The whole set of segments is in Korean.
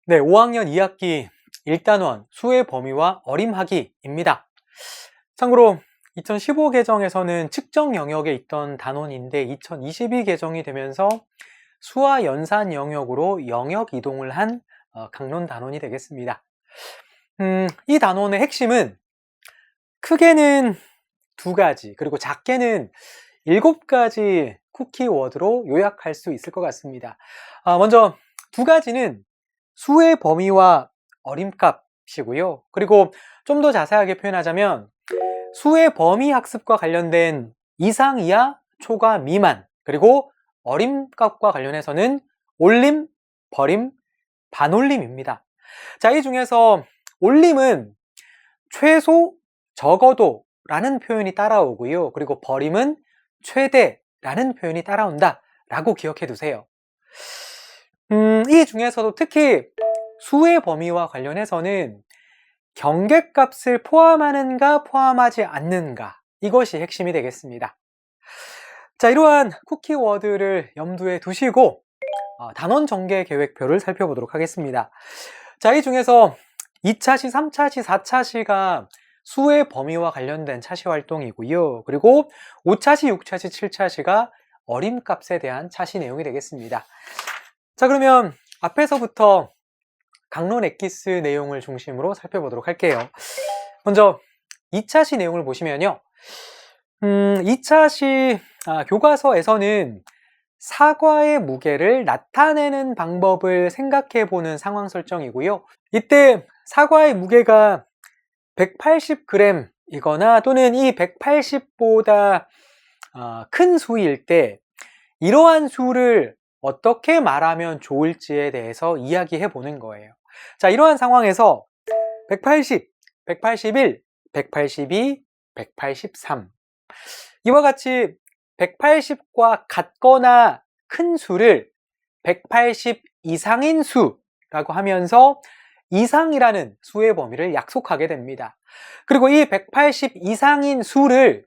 네, 5학년 2학기 1단원 수의 범위와 어림하기입니다. 참고로 2015 개정에서는 측정 영역에 있던 단원인데 2022 개정이 되면서 수와 연산 영역으로 영역 이동을 한 강론 단원이 되겠습니다. 이 단원의 핵심은 크게는 2가지, 그리고 작게는 7가지 쿠키워드로 요약할 수 있을 것 같습니다. 먼저 2가지는 수의 범위와 어림값이고요. 그리고 좀 더 자세하게 표현하자면 수의 범위 학습과 관련된 이상, 이하, 초과, 미만, 그리고 어림값과 관련해서는 올림, 버림, 반올림입니다. 자, 이 중에서 올림은 최소, 적어도 라는 표현이 따라오고요. 그리고 버림은 최대라는 표현이 따라온다 라고 기억해 두세요. 이 중에서도 특히 수의 범위와 관련해서는 경계값을 포함하는가 포함하지 않는가, 이것이 핵심이 되겠습니다. 자, 이러한 쿠키워드를 염두에 두시고 단원 전개 계획표를 살펴보도록 하겠습니다. 자, 이 중에서 2차시, 3차시, 4차시가 수의 범위와 관련된 차시 활동이고요. 그리고 5차시, 6차시, 7차시가 어림값에 대한 차시 내용이 되겠습니다. 자, 그러면 앞에서부터 강론 엑기스 내용을 중심으로 살펴보도록 할게요. 먼저 2차시 내용을 보시면요. 2차시 교과서에서는 사과의 무게를 나타내는 방법을 생각해 보는 상황 설정이고요. 이때 사과의 무게가 180g 이거나 또는 이 180보다 큰 수일 때 이러한 수를 어떻게 말하면 좋을지에 대해서 이야기해 보는 거예요. 자, 이러한 상황에서 180, 181, 182, 183 이와 같이 180과 같거나 큰 수를 180 이상인 수라고 하면서 이상이라는 수의 범위를 약속하게 됩니다. 그리고 이 180 이상인 수를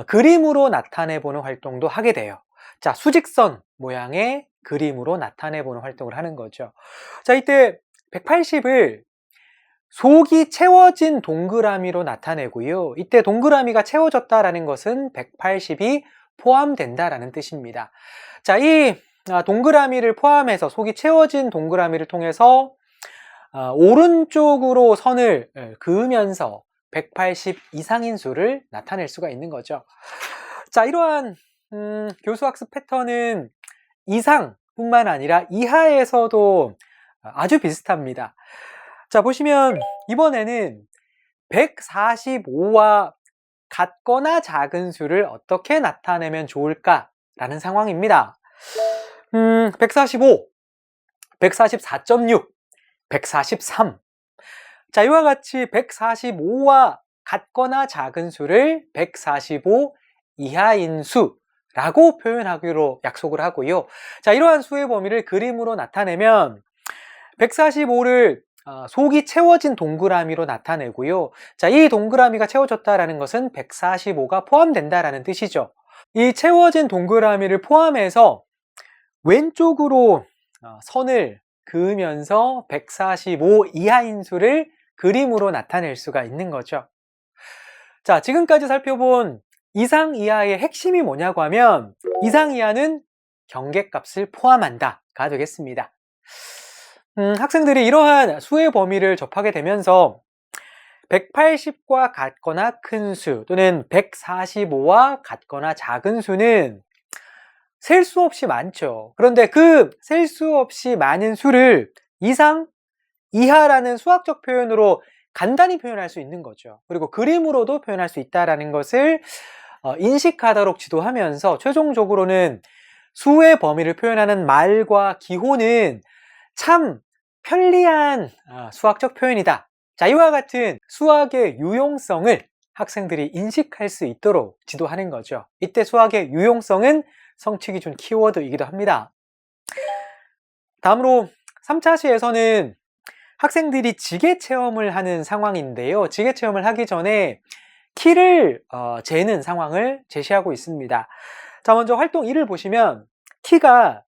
그림으로 나타내보는 활동도 하게 돼요. 자, 수직선 모양의 그림으로 나타내보는 활동을 하는 거죠. 자, 이때 180을 속이 채워진 동그라미로 나타내고요. 이때 동그라미가 채워졌다라는 것은 180이 포함된다라는 뜻입니다. 자, 이 동그라미를 포함해서 속이 채워진 동그라미를 통해서 오른쪽으로 선을 그으면서 180 이상인 수를 나타낼 수가 있는 거죠. 자, 이러한 교수학습 패턴은 이상뿐만 아니라 이하에서도 아주 비슷합니다. 자, 보시면 이번에는 145와 같거나 작은 수를 어떻게 나타내면 좋을까라는 상황입니다. 145, 144.6, 143. 자, 이와 같이 145와 같거나 작은 수를 145 이하인 수라고 표현하기로 약속을 하고요. 자, 이러한 수의 범위를 그림으로 나타내면 145를 속이 채워진 동그라미로 나타내고요. 자, 이 동그라미가 채워졌다라는 것은 145가 포함된다라는 뜻이죠. 이 채워진 동그라미를 포함해서 왼쪽으로 선을 그으면서 145 이하인 수를 그림으로 나타낼 수가 있는 거죠. 자, 지금까지 살펴본 이상 이하의 핵심이 뭐냐고 하면 이상 이하는 경계값을 포함한다가 되겠습니다. 학생들이 이러한 수의 범위를 접하게 되면서 180과 같거나 큰 수 또는 145와 같거나 작은 수는 셀 수 없이 많죠. 그런데 그 셀 수 없이 많은 수를 이상, 이하라는 수학적 표현으로 간단히 표현할 수 있는 거죠. 그리고 그림으로도 표현할 수 있다는 것을 인식하도록 지도하면서 최종적으로는 수의 범위를 표현하는 말과 기호는 참 편리한 수학적 표현이다. 자, 이와 같은 수학의 유용성을 학생들이 인식할 수 있도록 지도하는 거죠. 이때 수학의 유용성은 성취 기준 키워드이기도 합니다. 다음으로 3차시에서는 학생들이 지게 체험을 하는 상황인데요. 지게 체험을 하기 전에 키를 재는 상황을 제시하고 있습니다. 자, 먼저 활동 1을 보시면 키가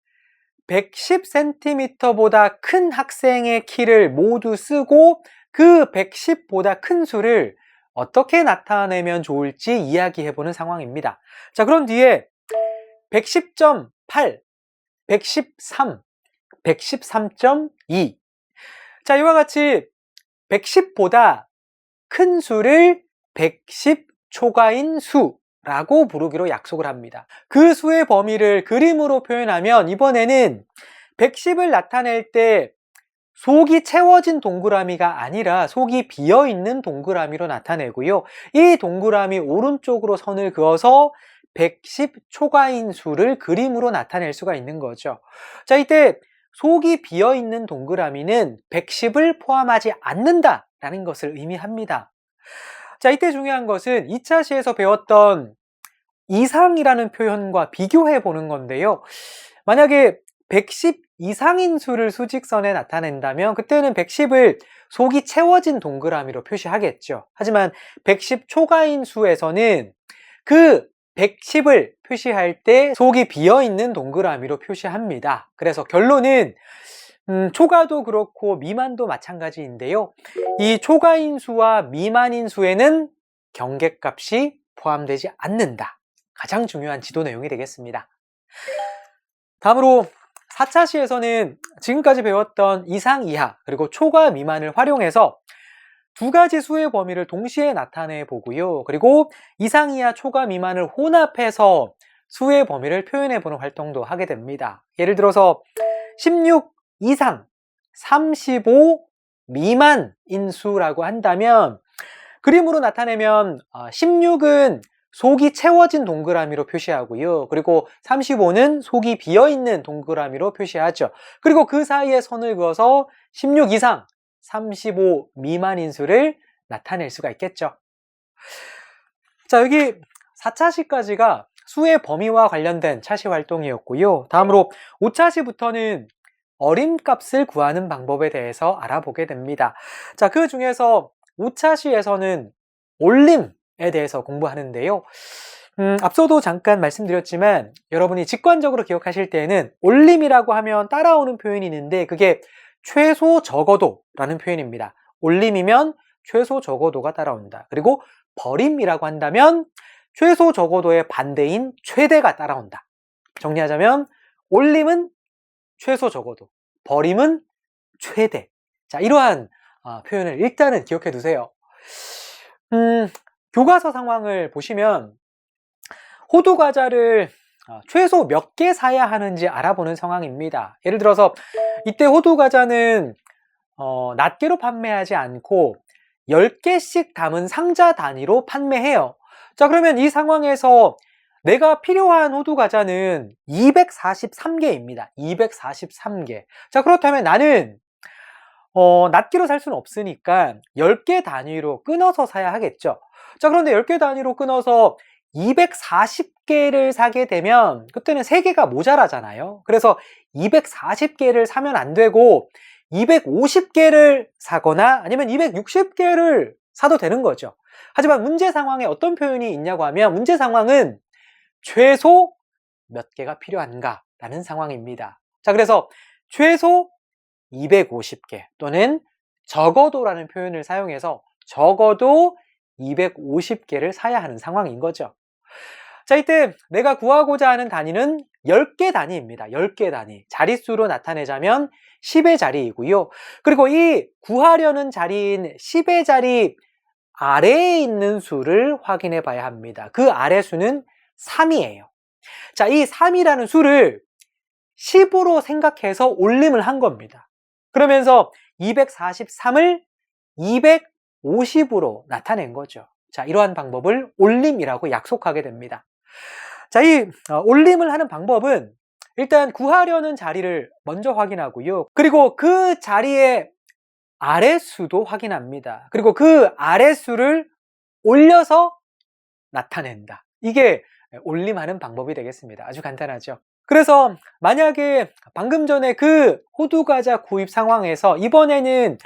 110cm보다 큰 학생의 키를 모두 쓰고 그 110보다 큰 수를 어떻게 나타내면 좋을지 이야기해보는 상황입니다. 자, 그런 뒤에 110.8, 113, 113.2. 자, 이와 같이 110보다 큰 수를 110 초과인 수라고 부르기로 약속을 합니다. 그 수의 범위를 그림으로 표현하면 이번에는 110을 나타낼 때 속이 채워진 동그라미가 아니라 속이 비어있는 동그라미로 나타내고요. 이 동그라미 오른쪽으로 선을 그어서 110 초과인 수를 그림으로 나타낼 수가 있는 거죠. 자, 이때 속이 비어있는 동그라미는 110을 포함하지 않는다라는 것을 의미합니다. 자, 이때 중요한 것은 2차 시에서 배웠던 이상이라는 표현과 비교해 보는 건데요. 만약에 110 이상인 수를 수직선에 나타낸다면 그때는 110을 속이 채워진 동그라미로 표시하겠죠. 하지만 110 초과인 수에서는 그 110을 표시할 때 속이 비어있는 동그라미로 표시합니다. 그래서 결론은 초과도 그렇고 미만도 마찬가지인데요. 이 초과인 수와 미만인 수에는 경계값이 포함되지 않는다. 가장 중요한 지도 내용이 되겠습니다. 다음으로 4차 시에서는 지금까지 배웠던 이상, 이하, 그리고 초과, 미만을 활용해서 두 가지 수의 범위를 동시에 나타내 보고요. 그리고 이상, 이하, 초과, 미만을 혼합해서 수의 범위를 표현해 보는 활동도 하게 됩니다. 예를 들어서 16 이상, 35 미만인 수라고 한다면 그림으로 나타내면 16은 속이 채워진 동그라미로 표시하고요. 그리고 35는 속이 비어있는 동그라미로 표시하죠. 그리고 그 사이에 선을 그어서 16 이상, 35 미만인 수를 나타낼 수가 있겠죠. 자, 여기 4차시까지가 수의 범위와 관련된 차시 활동이었고요. 다음으로 5차시부터는 어림값을 구하는 방법에 대해서 알아보게 됩니다. 자, 그 중에서 5차시에서는 올림에 대해서 공부하는데요. 앞서도 잠깐 말씀드렸지만 여러분이 직관적으로 기억하실 때는 올림이라고 하면 따라오는 표현이 있는데 그게 최소 적어도라는 표현입니다. 올림이면 최소 적어도가 따라온다. 그리고 버림이라고 한다면 최소 적어도의 반대인 최대가 따라온다. 정리하자면 올림은 최소 적어도, 버림은 최대. 자, 이러한 표현을 일단은 기억해 두세요. 교과서 상황을 보시면 호두 과자를 최소 몇 개 사야 하는지 알아보는 상황입니다. 예를 들어서 이때 호두 과자는 낱개로 판매하지 않고 10개씩 담은 상자 단위로 판매해요. 자, 그러면 이 상황에서 내가 필요한 호두 과자는 243개입니다. 243개. 자, 그렇다면 나는 낱개로 살 수는 없으니까 10개 단위로 끊어서 사야 하겠죠. 자, 그런데 10개 단위로 끊어서 240개를 사게 되면 그때는 3개가 모자라잖아요. 그래서 240개를 사면 안 되고 250개를 사거나 아니면 260개를 사도 되는 거죠. 하지만 문제 상황에 어떤 표현이 있냐고 하면 문제 상황은 최소 몇 개가 필요한가 라는 상황입니다. 자, 그래서 최소 250개 또는 적어도라는 표현을 사용해서 적어도 250개를 사야 하는 상황인 거죠. 자, 이때 내가 구하고자 하는 단위는 10개 단위입니다. 10개 단위. 자릿수로 나타내자면 10의 자리이고요. 그리고 이 구하려는 자리인 10의 자리 아래에 있는 수를 확인해 봐야 합니다. 그 아래 수는 3이에요. 자, 이 3이라는 수를 10으로 생각해서 올림을 한 겁니다. 그러면서 243을 250으로 나타낸 거죠. 자, 이러한 방법을 올림이라고 약속하게 됩니다. 자, 이 올림을 하는 방법은 일단 구하려는 자리를 먼저 확인하고요. 그리고 그 자리의 아래수도 확인합니다. 그리고 그 아래수를 올려서 나타낸다. 이게 올림하는 방법이 되겠습니다. 아주 간단하죠. 그래서 만약에 방금 전에 그 호두과자 구입 상황에서 이번에는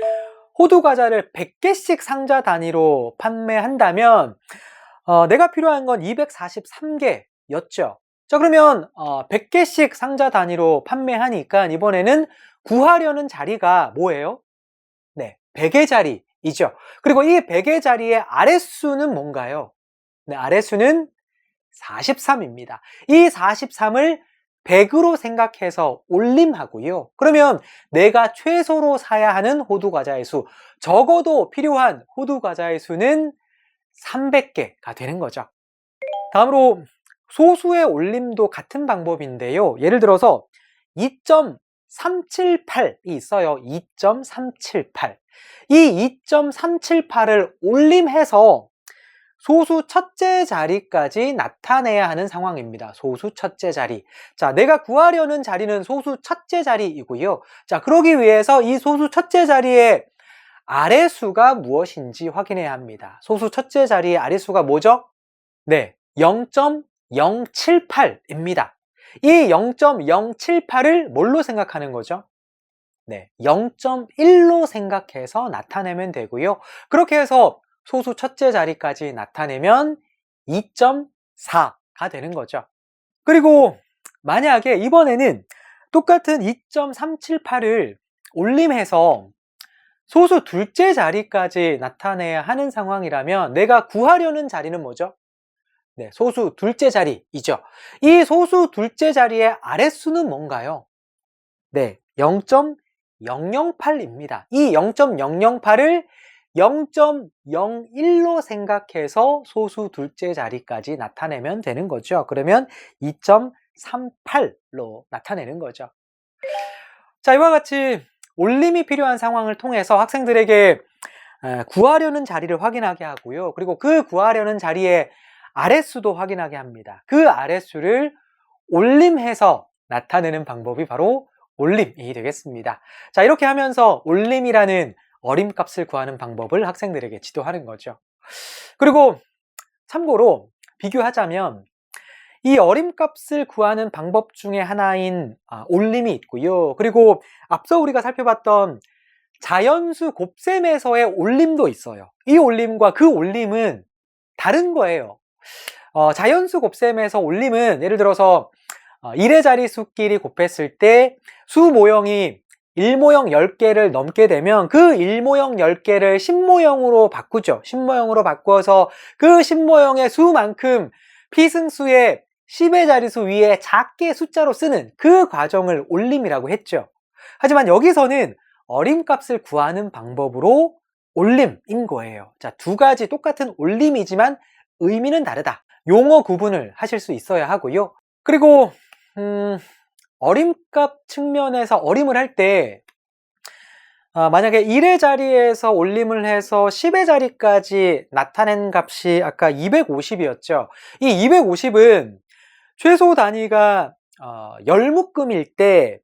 호두과자를 100개씩 상자 단위로 판매한다면 내가 필요한 건 243개였죠. 자, 그러면 100개씩 상자 단위로 판매하니까 이번에는 구하려는 자리가 뭐예요? 네, 100의 자리이죠. 그리고 이 100의 자리의 아랫수는 뭔가요? 네, 아랫수는 43입니다. 이 43을 100으로 생각해서 올림하고요. 그러면 내가 최소로 사야 하는 호두과자의 수, 적어도 필요한 호두과자의 수는 300개가 되는 거죠. 다음으로 소수의 올림도 같은 방법인데요. 예를 들어서 2.378이 있어요. 2.378. 이 2.378을 올림해서 소수 첫째 자리까지 나타내야 하는 상황입니다. 소수 첫째 자리. 자, 내가 구하려는 자리는 소수 첫째 자리이고요. 자, 그러기 위해서 이 소수 첫째 자리의 아래수가 무엇인지 확인해야 합니다. 소수 첫째 자리의 아래수가 뭐죠? 네, 0.078입니다. 이 0.078을 뭘로 생각하는 거죠? 네, 0.1로 생각해서 나타내면 되고요. 그렇게 해서 소수 첫째 자리까지 나타내면 2.4가 되는 거죠. 그리고 만약에 이번에는 똑같은 2.378을 올림해서 소수 둘째 자리까지 나타내야 하는 상황이라면 내가 구하려는 자리는 뭐죠? 네, 소수 둘째 자리이죠. 이 소수 둘째 자리의 아랫수는 뭔가요? 네, 0.008입니다. 이 0.008을 0.01로 생각해서 소수 둘째 자리까지 나타내면 되는 거죠. 그러면 2.38로 나타내는 거죠. 자, 이와 같이 올림이 필요한 상황을 통해서 학생들에게 구하려는 자리를 확인하게 하고요. 그리고 그 구하려는 자리의 아랫수도 확인하게 합니다. 그 아랫수를 올림해서 나타내는 방법이 바로 올림이 되겠습니다. 자, 이렇게 하면서 올림이라는 어림값을 구하는 방법을 학생들에게 지도하는 거죠. 그리고 참고로 비교하자면 이 어림값을 구하는 방법 중에 하나인 올림이 있고요. 그리고 앞서 우리가 살펴봤던 자연수 곱셈에서의 올림도 있어요. 이 올림과 그 올림은 다른 거예요. 자연수 곱셈에서 올림은 예를 들어서 1의 자리수끼리 곱했을 때 수 모형이 1모형 10개를 넘게 되면 그 1모형 10개를 10모형으로 바꾸죠. 10모형으로 바꾸어서 그 10모형의 수만큼 피승수의 10의 자리수 위에 작게 숫자로 쓰는 그 과정을 올림이라고 했죠. 하지만 여기서는 어림값을 구하는 방법으로 올림인 거예요. 자, 두 가지 똑같은 올림이지만 의미는 다르다. 용어 구분을 하실 수 있어야 하고요. 그리고 어림값 측면에서 어림을 할 때 만약에 1의 자리에서 올림을 해서 10의 자리까지 나타낸 값이 아까 250이었죠. 이 250은 최소 단위가 10묶음일 때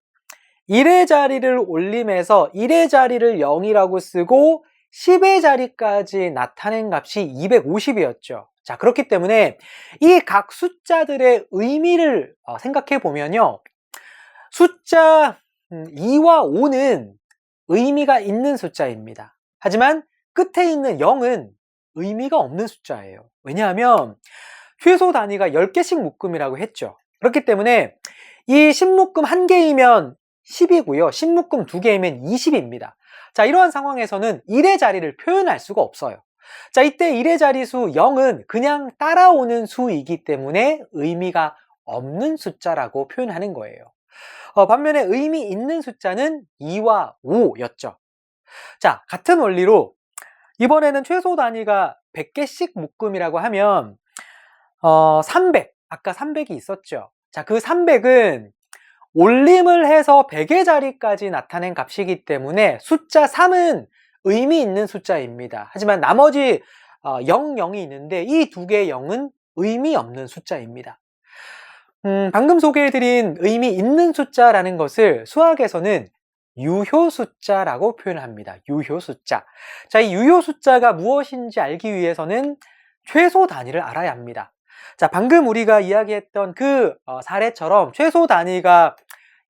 1의 자리를 올림해서 1의 자리를 0이라고 쓰고 10의 자리까지 나타낸 값이 250이었죠. 자, 그렇기 때문에 이 각 숫자들의 의미를 생각해 보면요. 숫자 2와 5는 의미가 있는 숫자입니다. 하지만 끝에 있는 0은 의미가 없는 숫자예요. 왜냐하면 최소 단위가 10개씩 묶음이라고 했죠. 그렇기 때문에 이 10묶음 1개이면 10이고요. 10묶음 2개이면 20입니다. 자, 이러한 상황에서는 1의 자리를 표현할 수가 없어요. 자, 이때 1의 자리수 0은 그냥 따라오는 수이기 때문에 의미가 없는 숫자라고 표현하는 거예요. 반면에 의미 있는 숫자는 2와 5였죠. 자, 같은 원리로 이번에는 최소 단위가 100개씩 묶음이라고 하면 300, 아까 300이 있었죠. 자, 그 300은 올림을 해서 100의 자리까지 나타낸 값이기 때문에 숫자 3은 의미 있는 숫자입니다. 하지만 나머지 0, 0이 있는데 이 두 개의 0은 의미 없는 숫자입니다. 방금 소개해드린 의미 있는 숫자라는 것을 수학에서는 유효 숫자라고 표현합니다. 유효 숫자. 자, 이 유효 숫자가 무엇인지 알기 위해서는 최소 단위를 알아야 합니다. 자, 방금 우리가 이야기했던 그 사례처럼 최소 단위가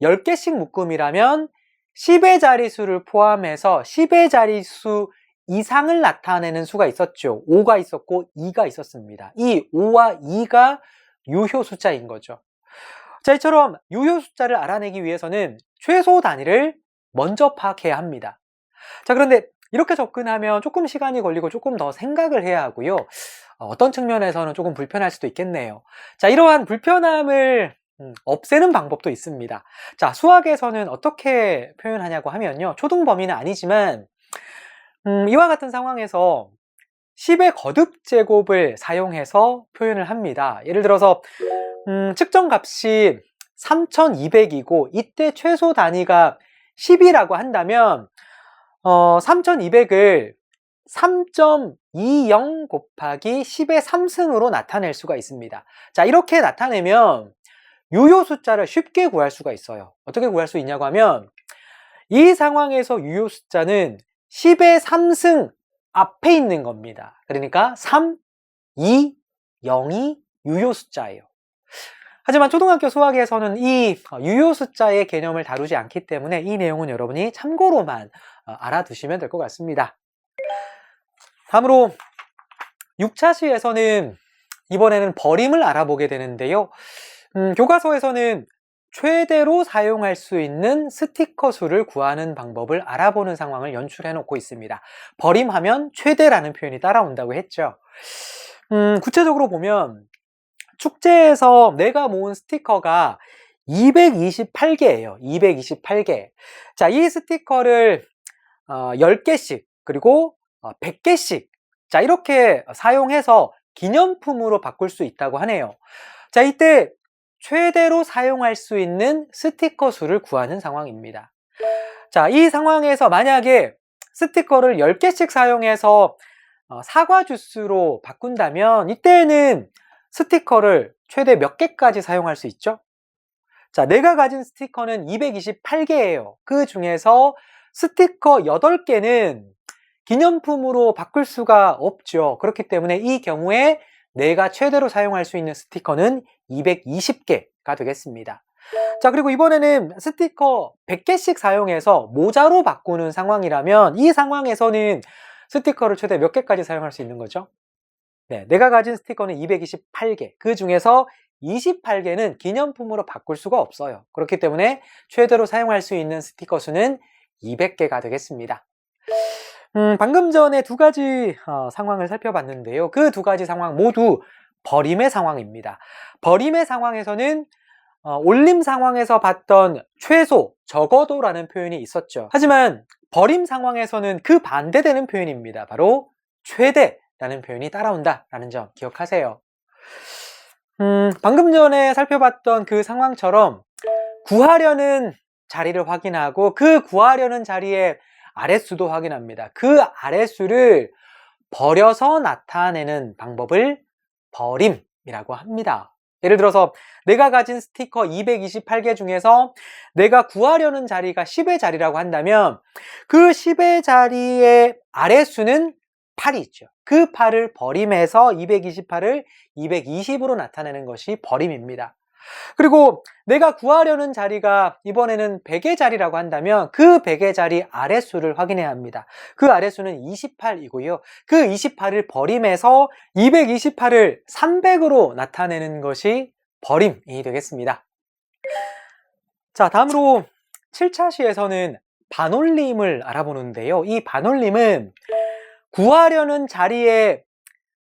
10개씩 묶음이라면 10의 자리수를 포함해서 10의 자리수 이상을 나타내는 수가 있었죠. 5가 있었고 2가 있었습니다. 이 5와 2가 유효 숫자인 거죠. 자, 이처럼 유효 숫자를 알아내기 위해서는 최소 단위를 먼저 파악해야 합니다. 자, 그런데 이렇게 접근하면 조금 시간이 걸리고 조금 더 생각을 해야 하고요. 어떤 측면에서는 조금 불편할 수도 있겠네요. 자, 이러한 불편함을 없애는 방법도 있습니다. 자, 수학에서는 어떻게 표현하냐고 하면요. 초등 범위는 아니지만 이와 같은 상황에서 10의 거듭 제곱을 사용해서 표현을 합니다. 예를 들어서 측정 값이 3200이고 이때 최소 단위가 10이라고 한다면 3200을 3.20 곱하기 10의 3승으로 나타낼 수가 있습니다. 자, 이렇게 나타내면 유효 숫자를 쉽게 구할 수가 있어요. 어떻게 구할 수 있냐고 하면 이 상황에서 유효 숫자는 10의 3승 앞에 있는 겁니다. 그러니까 3, 2, 0이 유효 숫자예요. 하지만 초등학교 수학에서는 이 유효 숫자의 개념을 다루지 않기 때문에 이 내용은 여러분이 참고로만 알아두시면 될 것 같습니다. 다음으로 6차 시에서는 이번에는 버림을 알아보게 되는데요. 교과서에서는 최대로 사용할 수 있는 스티커 수를 구하는 방법을 알아보는 상황을 연출해 놓고 있습니다. 버림하면 최대라는 표현이 따라온다고 했죠. 구체적으로 보면 축제에서 내가 모은 스티커가 228개예요. 228개. 자, 이 스티커를 10개씩 그리고 100개씩 자, 이렇게 사용해서 기념품으로 바꿀 수 있다고 하네요. 자, 이때 최대로 사용할 수 있는 스티커 수를 구하는 상황입니다. 자, 이 상황에서 만약에 스티커를 10개씩 사용해서 사과 주스로 바꾼다면 이때는 스티커를 최대 몇 개까지 사용할 수 있죠? 자, 내가 가진 스티커는 228개예요. 그 중에서 스티커 8개는 기념품으로 바꿀 수가 없죠. 그렇기 때문에 이 경우에 내가 최대로 사용할 수 있는 스티커는 220개가 되겠습니다. 자, 그리고 이번에는 스티커 100개씩 사용해서 모자로 바꾸는 상황이라면 이 상황에서는 스티커를 최대 몇 개까지 사용할 수 있는 거죠? 네, 내가 가진 스티커는 228개. 그 중에서 28개는 기념품으로 바꿀 수가 없어요. 그렇기 때문에 최대로 사용할 수 있는 스티커 수는 200개가 되겠습니다. 방금 전에 두 가지 상황을 살펴봤는데요. 그 두 가지 상황 모두 버림의 상황입니다. 버림의 상황에서는 올림 상황에서 봤던 최소, 적어도라는 표현이 있었죠. 하지만 버림 상황에서는 그 반대되는 표현입니다. 바로 최대라는 표현이 따라온다라는 점 기억하세요. 방금 전에 살펴봤던 그 상황처럼 구하려는 자리를 확인하고 그 구하려는 자리에 아랫수도 확인합니다. 그 아랫수를 버려서 나타내는 방법을 버림이라고 합니다. 예를 들어서 내가 가진 스티커 228개 중에서 내가 구하려는 자리가 10의 자리라고 한다면 그 10의 자리의 아랫수는 8이 있죠. 그 8을 버림해서 228을 220으로 나타내는 것이 버림입니다. 그리고 내가 구하려는 자리가 이번에는 100의 자리라고 한다면 그 100의 자리 아랫수를 확인해야 합니다. 그 아랫수는 28이고요. 그 28을 버림해서 228을 300으로 나타내는 것이 버림이 되겠습니다. 자, 다음으로 7차 시에서는 반올림을 알아보는데요. 이 반올림은 구하려는 자리에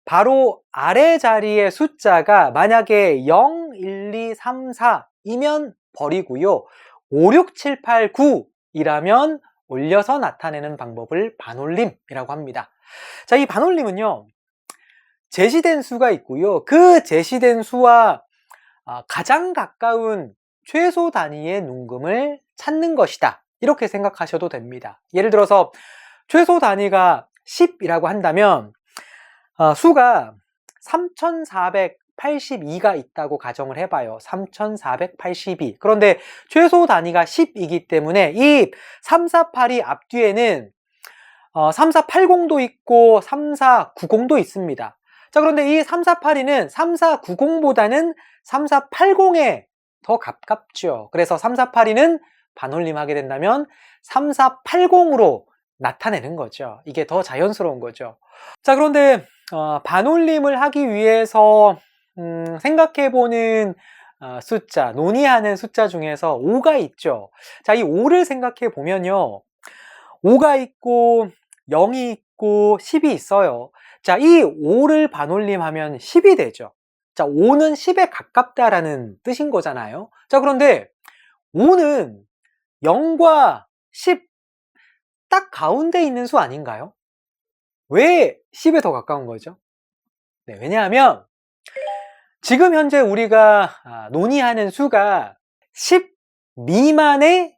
바로 아래 자리의 숫자가 만약에 0, 1, 2, 3, 4이면 버리고요. 5, 6, 7, 8, 9이라면 올려서 나타내는 방법을 반올림이라고 합니다. 자, 이 반올림은요. 제시된 수가 있고요. 그 제시된 수와 가장 가까운 최소 단위의 눈금을 찾는 것이다. 이렇게 생각하셔도 됩니다. 예를 들어서 최소 단위가 10이라고 한다면 수가 3482가 있다고 가정을 해봐요. 3482. 그런데 최소 단위가 10이기 때문에 이 348이 앞뒤에는 3480도 있고 3490도 있습니다. 자, 그런데 이 3482는 3490보다는 3480에 더 가깝죠. 그래서 3482는 반올림하게 된다면 3480으로 나타내는 거죠. 이게 더 자연스러운 거죠. 자, 그런데 반올림을 하기 위해서 생각해보는 숫자, 논의하는 숫자 중에서 5가 있죠. 자, 이 5를 생각해 보면요. 5가 있고 0이 있고 10이 있어요. 자, 이 5를 반올림하면 10이 되죠. 자, 5는 10에 가깝다라는 뜻인 거잖아요. 자, 그런데 5는 0과 10 딱 가운데 있는 수 아닌가요? 왜 10에 더 가까운 거죠? 네, 왜냐하면 지금 현재 우리가 논의하는 수가 10 미만의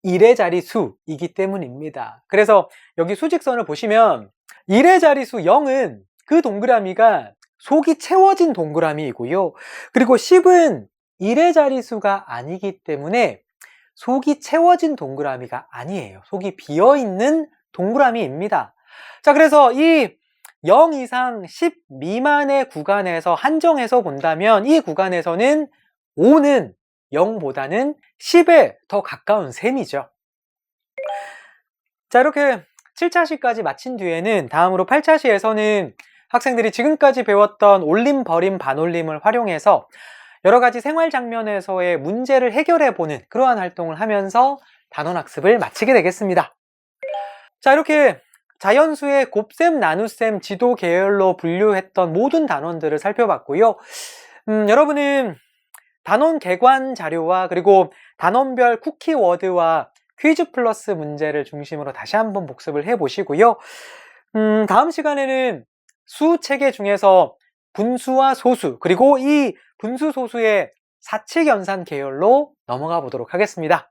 1의 자리수이기 때문입니다. 그래서 여기 수직선을 보시면 1의 자리수 0은 그 동그라미가 속이 채워진 동그라미이고요. 그리고 10은 1의 자리수가 아니기 때문에 속이 채워진 동그라미가 아니에요. 속이 비어있는 동그라미입니다. 자, 그래서 이 0 이상 10 미만의 구간에서 한정해서 본다면 이 구간에서는 5는 0보다는 10에 더 가까운 셈이죠. 자, 이렇게 7차시까지 마친 뒤에는 다음으로 8차시에서는 학생들이 지금까지 배웠던 올림, 버림, 반올림을 활용해서 여러 가지 생활 장면에서의 문제를 해결해 보는 그러한 활동을 하면서 단원학습을 마치게 되겠습니다. 자, 이렇게 자연수의 곱셈, 나눗셈, 지도 계열로 분류했던 모든 단원들을 살펴봤고요. 여러분은 단원 개관 자료와 그리고 단원별 쿠키워드와 퀴즈 플러스 문제를 중심으로 다시 한번 복습을 해보시고요. 다음 시간에는 수 체계 중에서 분수와 소수, 그리고 이 분수 소수의 사칙연산 계열로 넘어가 보도록 하겠습니다.